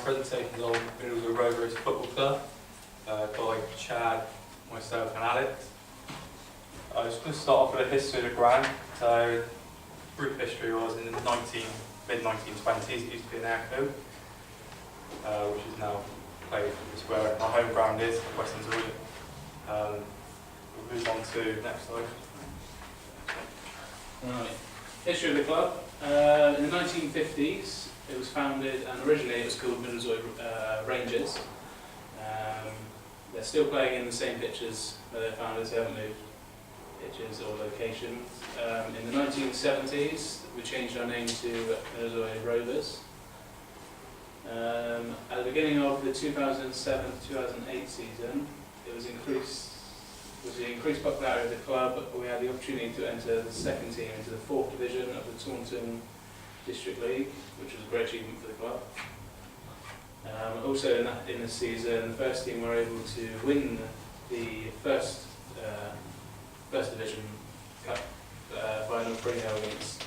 presentation on Middlesbrough Rovers Football Club by Chad, myself and Alex. I was going to start off with a history of the ground. So, brief history was in the mid-1920s, it used to be an airfield, which is now played, which is where our home ground is, Western Zoya. We'll move on to next slide. Right. History of the club. In the 1950s, it was founded, and originally it was called Middlesbrough Rangers. They're still playing in the same pitches where their founders, they haven't moved pitches or locations. In the 1970s, we changed our name to Middlesbrough Rovers. At the beginning of the 2007-2008 season, it was with the increased popularity of the club, we had the opportunity to enter the second team into the 4th division of the Taunton District League, which was a great achievement for the club. Also in this season, the first team were able to win the first division cup final 3-0 against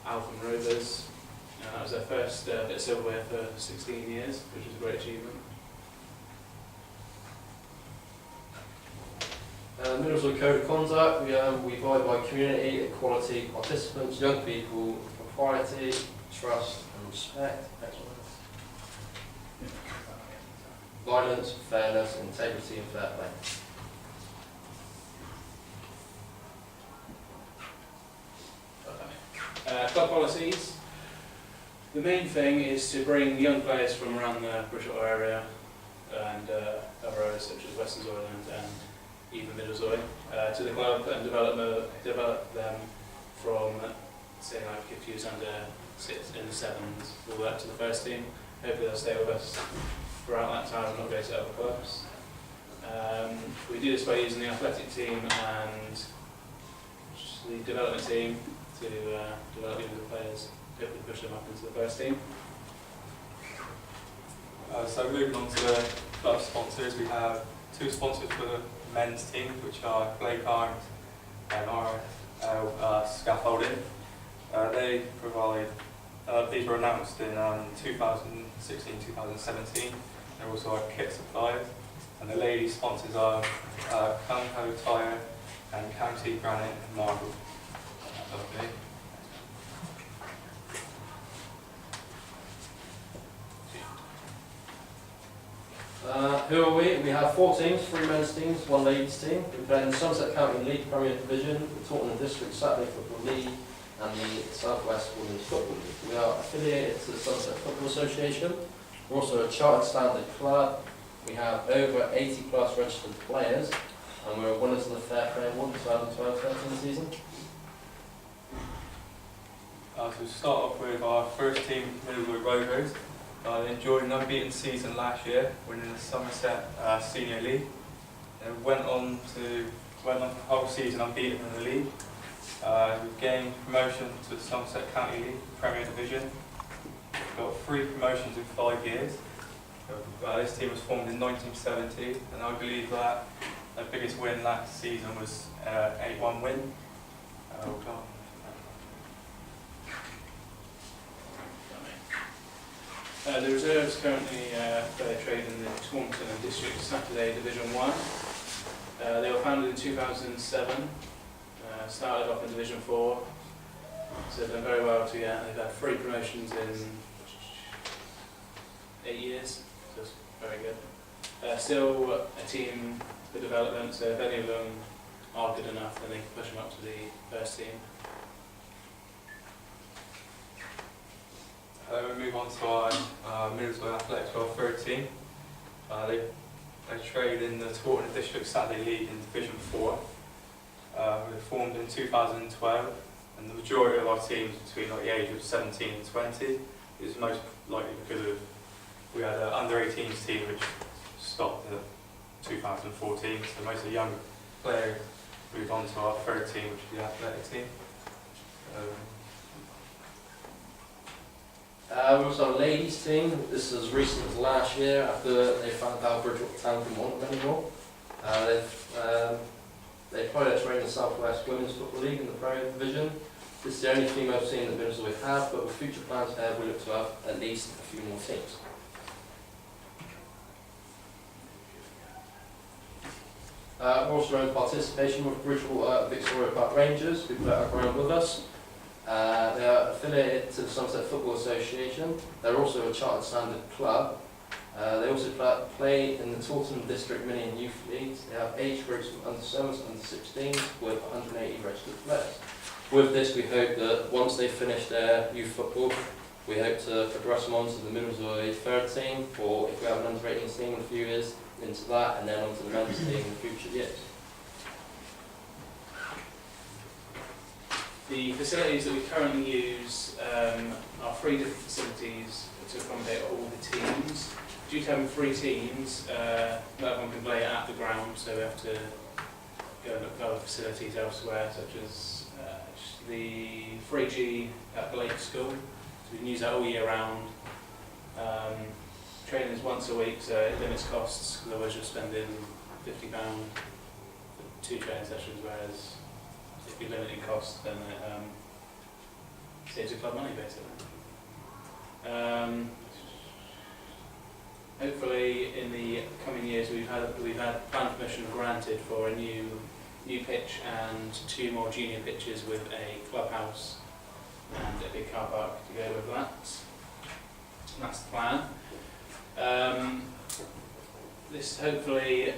Altham Rovers. That was their first bit of silverware for 16 years, which was a great achievement. Middlesbrough Code of Conduct, we abide by community, equality, participants, young people, propriety, trust and respect. Violence, fairness, integrity and fair play. Club policies. The main thing is to bring young players from around the Bridgewater area and other areas such as Western Zoyland and even Middlesbrough to the club and develop them from, say, like if you was under 6 in the 7s, all the way up to the first team. Hopefully they'll stay with us throughout that time and not go to other clubs. We do this by using the athletic team and the development team to develop younger players, hopefully push them up into the first team. So moving on to the club sponsors, we have 2 sponsors for the men's team, which are Blake Arms and RL Scaffolding. They provide, these were announced in 2016-2017. They're also our kit suppliers. And the ladies sponsors are Cumco Tyre and County Granite and Marble. Lovely. Who are we? We have 4 teams, 3 men's teams, 1 ladies team. We play in the Somerset County League Premier Division, the Taunton District Saturday Football League and the South West Women's Football League. We are affiliated to the Somerset Football Association. We're also a chartered standard club. We have over 80 plus registered players and we're winners of the Fair Play Award 2012-13 season. So we'll start off with our first team, Middlesbrough Rovers. They enjoyed an unbeaten season last year, winning the Somerset Senior League. They went on the whole season unbeaten in the league. We gained promotion to the Somerset County League Premier Division. We've got 3 promotions in 5 years. This team was formed in 1970, and I believe that their biggest win last season was 8-1 win. The reserves currently play trade in the Taunton District Saturday Division 1. They were founded in 2007, started off in Division 4, so they've done very well to get. They've had 3 promotions in 8 years, so it's very good. Still a team for development, so if any of them are good enough, then they can push them up to the first team. We move on to our Middlesbrough Athletics Welfare team. They trade in the Taunton District Saturday League in Division 4. We were formed in 2012, and the majority of our teams between the age of 17 and 20 is most likely because of we had an under-18s team which stopped at 2014, so most of the younger players moved on to our third team, which is the athletic team. We also have a ladies team. This is as recent as last year after they found out Bridgewater Town didn't want them anymore. They play their trade in the South West Women's Football League in the Premier Division. This is the only female team that Middlesbrough have, but with future plans there we look to have at least a few more teams. Also in participation with Bridgewater Victoria Park Rangers, who play at our ground with us. They are affiliated to the Somerset Football Association. They're also a chartered standard club. They also play in the Taunton District Mini and Youth Leagues. They have age groups from under 7s to under 16 with 180 registered players. With this, we hope that once they finish their youth football, we hope to progress them on to the Middlesbrough third team, or if we have an under 18s team in a few years, into that, and then on to the men's team in future years. The facilities that we currently use are 3 different facilities to accommodate all the teams. Due to having 3 teams, not everyone can play at the ground, so we have to go and look for other facilities elsewhere, such as the 3G at the Lake School. So we can use that all year round. Training is once a week, so it limits costs, because otherwise you're spending £50 for 2 training sessions, whereas if you're limiting costs, then it saves the club money, basically. Hopefully, in the coming years, we've had planning permission granted for a new pitch and 2 more junior pitches with a clubhouse and a big car park to go with that. And that's the plan. This hopefully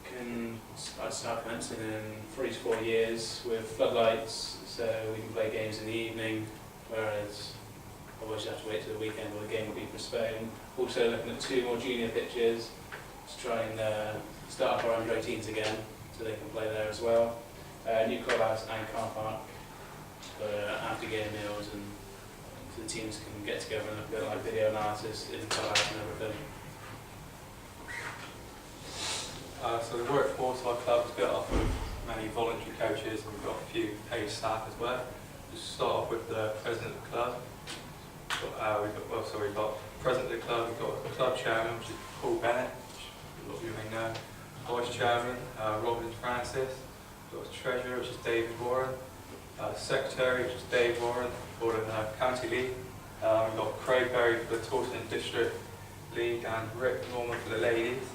can start commencing in 3 to 4 years with floodlights, so we can play games in the evening, whereas otherwise you have to wait till the weekend or the game will be postponed. Also looking at 2 more junior pitches to try and start up our under 18s again, so they can play there as well. New clubhouse and car park for after game meals, and so the teams can get together and look at like video analysis in the clubhouse and everything. So the workforce of our club is built up of many voluntary coaches, and we've got a few paid staff as well. Just start off with the president of the club. We've got president of the club, we've got the club chairman, which is Paul Bennett, which a lot of you may know. Vice chairman, Robin Francis. We've got the treasurer, which is David Warren. Secretary, which is Dave Warren, for the County League. We've got Craig Berry for the Taunton District League and Rick Norman for the ladies.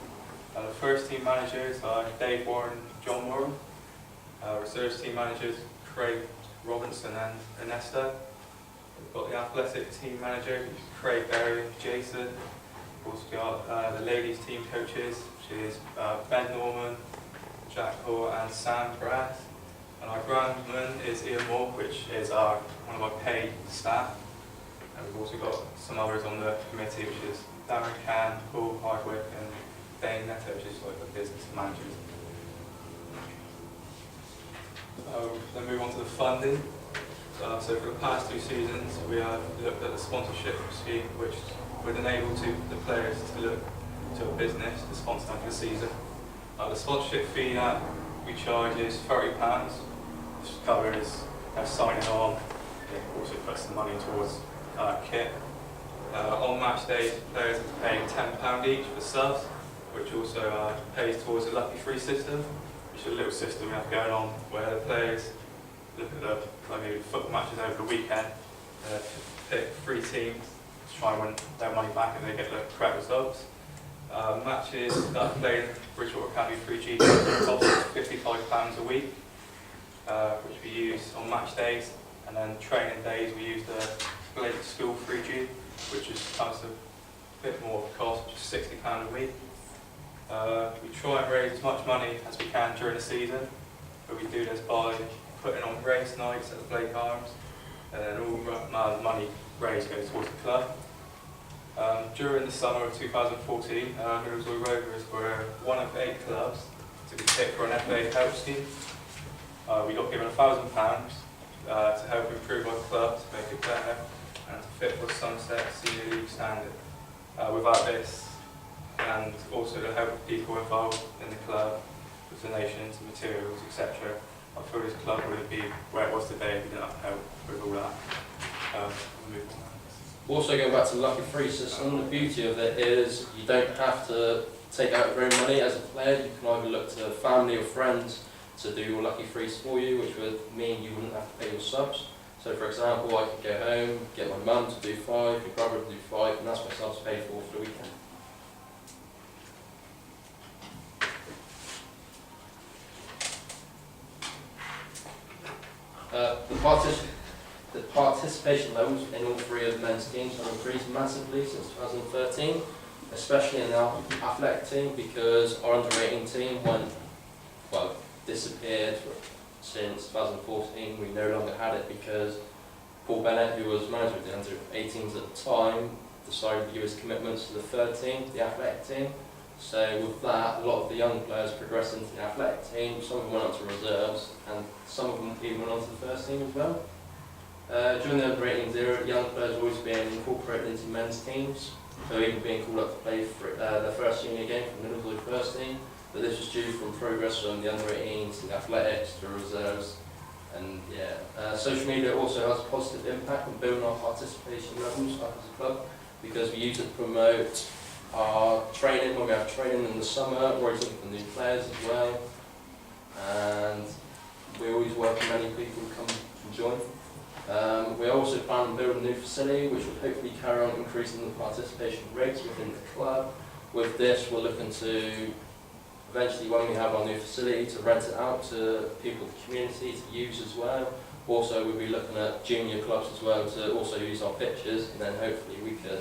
The first team managers are Dave Warren, John Warren. Reserves team managers Craig Robinson and Anesta. We've got the athletic team manager, which is Craig Berry and Jason. We've also got the ladies team coaches, which is Ben Norman, Jack Hall and Sam Brass. And our groundsman is Ian Moore, which is one of our paid staff. And we've also got some others on the committee, which is Darren Can, Paul Hardwick and Dane Neto, which is like the business managers. Then move on to the funding. So for the past 2 seasons, we have looked at the sponsorship scheme, which would enable the players to look to a business to sponsor them for the season. The sponsorship fee that we charge is £30, which covers signing on. It also puts the money towards kit. On match days, players are paying £10 each for subs, which also pays towards the Lucky Free system, which is a little system we have going on where the players look at the football matches over the weekend, pick 3 teams to try and win their money back if they get the correct results. Matches that are played in Bridgewater Academy 3G cost £55 a week, which we use on match days, and then training days we use the Lake School 3G, which just comes to a bit more of a cost, which is £60 a week. We try and raise as much money as we can during the season, but we do this by putting on race nights at the Blake Arms, and then all money raised goes towards the club. During the summer of 2014, Middlesbrough Rovers were one of 8 clubs to be picked for an FA help scheme. We got given £1,000 to help improve our club, to make it better, and to fit for Somerset Senior League standard. Without this, and also to help people involved in the club with donations, materials, etc., I feel this club wouldn't be where it was today if we didn't have help with all that. We'll move on. Also going back to the Lucky Free system, the beauty of it is you don't have to take out your own money as a player. You can either look to family or friends to do your Lucky Frees for you, which would mean you wouldn't have to pay your subs. So for example, I could go home, get my mum to do 5, your brother to do 5, and that's my subs paid for the weekend. The participation levels in all three of the men's teams have increased massively since 2013, especially in our athletic team, because our under-18 team disappeared since 2014. We no longer had it because Paul Bennett, who was manager of the under-18s at the time, decided to give his commitments to the third team, the athletic team. So with that, a lot of the young players progressed into the athletic team. Some of them went on to reserves, and some of them even went on to the first team as well. During the under-18s era, young players always been incorporated into men's teams, so even being called up to play for their first senior game from the Middlesbrough first team. But this was due from progress from the under-18s to the athletics to reserves. And yeah, social media also has a positive impact on building our participation levels as a club, because we use it to promote our training when we have training in the summer. We're always looking for new players as well, and we always welcome many people to come and join. We also plan on building a new facility which will hopefully carry on increasing the participation rates within the club. With this, we're looking to eventually, when we have our new facility, to rent it out to people in the community to use as well. Also, we'll be looking at junior clubs as well to also use our pitches, and then hopefully we can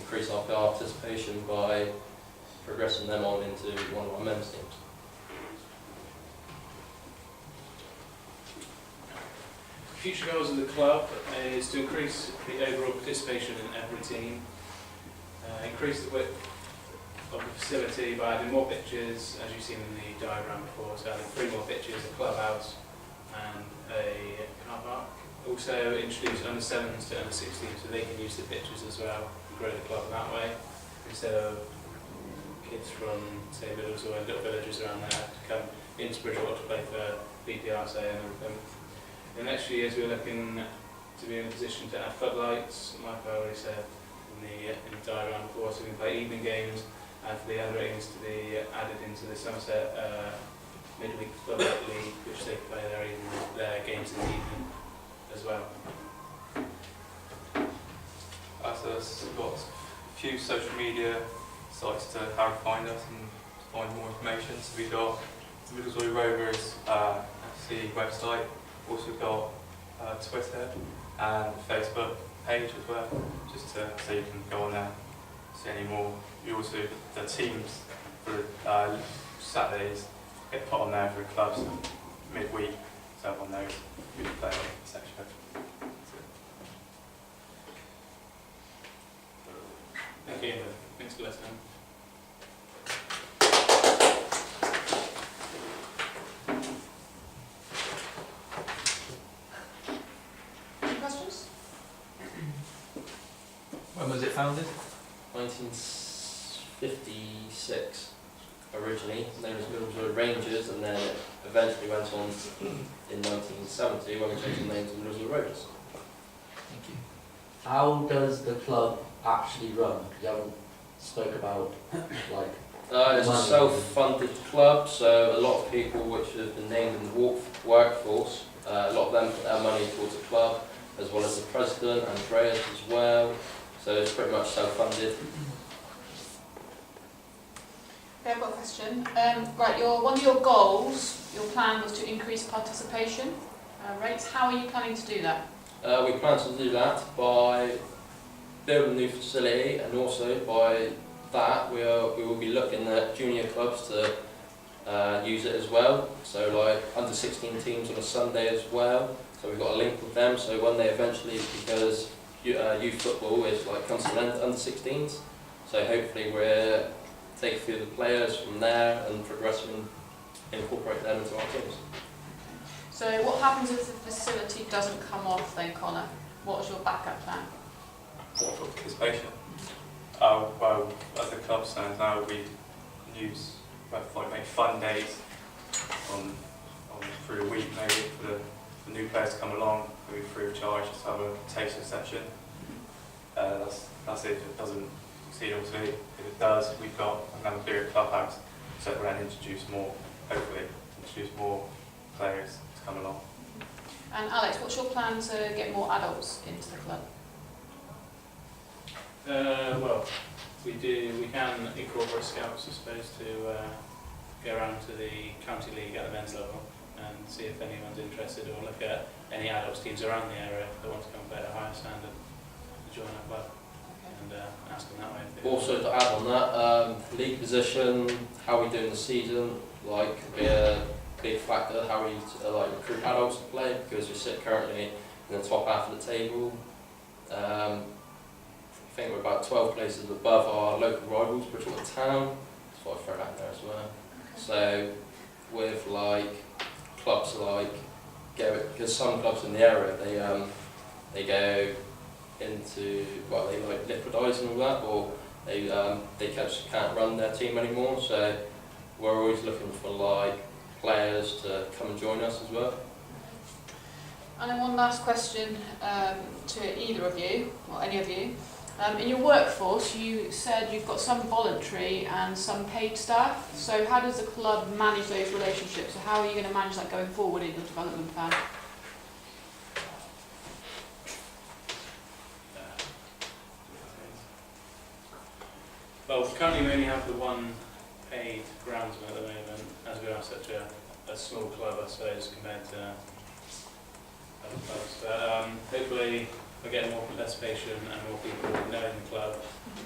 increase our participation by progressing them on into one of our men's teams. Future goals of the club is to increase the overall participation in every team, increase the width of the facility by adding more pitches, as you've seen in the diagram before, so adding 3 more pitches, a clubhouse and a car park. Also introduce under 7s to under 16s so they can use the pitches as well and grow the club that way, instead of kids from, say, Middlesbrough and little villages around there to come into Bridgewater to play for BPR, say, and everything. In the next few years we're looking to be in a position to add floodlights, like I already said in the diagram before, so we can play evening games, and for the under-18s to be added into the Somerset midweek floodlight league, which they play their games in the evening as well. So we've got a few social media sites to how to find us and to find more information. So we've got Middlesbrough Rovers FC website, also got Twitter and Facebook page as well, just so you can go on there, see any more. You also, the teams for Saturdays get put on there for the clubs midweek, so everyone knows who to play on, etc. Thank you. Thanks for listening. Any questions? When was it founded? 1956 originally, then it was Middlesbrough Rangers, and then it eventually went on in 1970 when we changed the name to Middlesbrough Rovers. Thank you. How does the club actually run? You haven't spoke about like It's a money. self-funded club, so a lot of people which have been named in the workforce, a lot of them put their money towards the club, as well as the president, Andreas as well, so it's pretty much self-funded. Okay, I've got a question. Right, one of your goals, your plan was to increase participation rates. How are you planning to do that? We plan to do that by building a new facility, and also by that we will be looking at junior clubs to use it as well. So like under 16 teams on a Sunday as well. So we've got a link with them. So when they eventually, because youth football is like comes to an end under 16s. So hopefully we're take a few of the players from there and progress and incorporate them into our teams. So what happens if the facility doesn't come off then, Connor? What's your backup plan? What for participation? Well, as the club stands now, we use like make fun days on through the week, maybe for the new players to come along, maybe free of charge, just have a taster session. That's it. If it doesn't succeed, obviously. If it does, we've got another bigger clubhouse, so we'll then introduce more, hopefully, introduce more players to come along. And Alex, what's your plan to get more adults into the club? Well, we can incorporate scouts, I suppose, to go around to the county league at the men's level, and see if anyone's interested, or look at any adults teams around the area that want to come play at a higher standard to join our club, and ask them that way. If they Also to add on that, league position, how we do in the season, like be a big factor, how we like recruit adults to play, because we sit currently in the top half of the table. I think we're about 12 places above our local rivals, Bridgewater Town. That's what I throw out there as well. So with like clubs like because some clubs in the area they go into they like liquidise and all that, or they can't run their team anymore. So we're always looking for like players to come and join us as well. And then one last question to either of you, or any of you. In your workforce, you said you've got some voluntary and some paid staff. So how does the club manage those relationships? So how are you going to manage that going forward in your development plan? Well, currently we only have the one paid groundsman at the moment, as we are such a small club, I suppose, compared to other clubs. But hopefully, by getting more participation and more people knowing the club,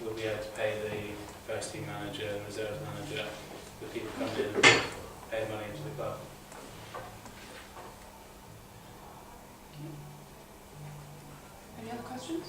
we'll be able to pay the first team manager and reserve manager, the people coming in and pay money into the club. Any other questions?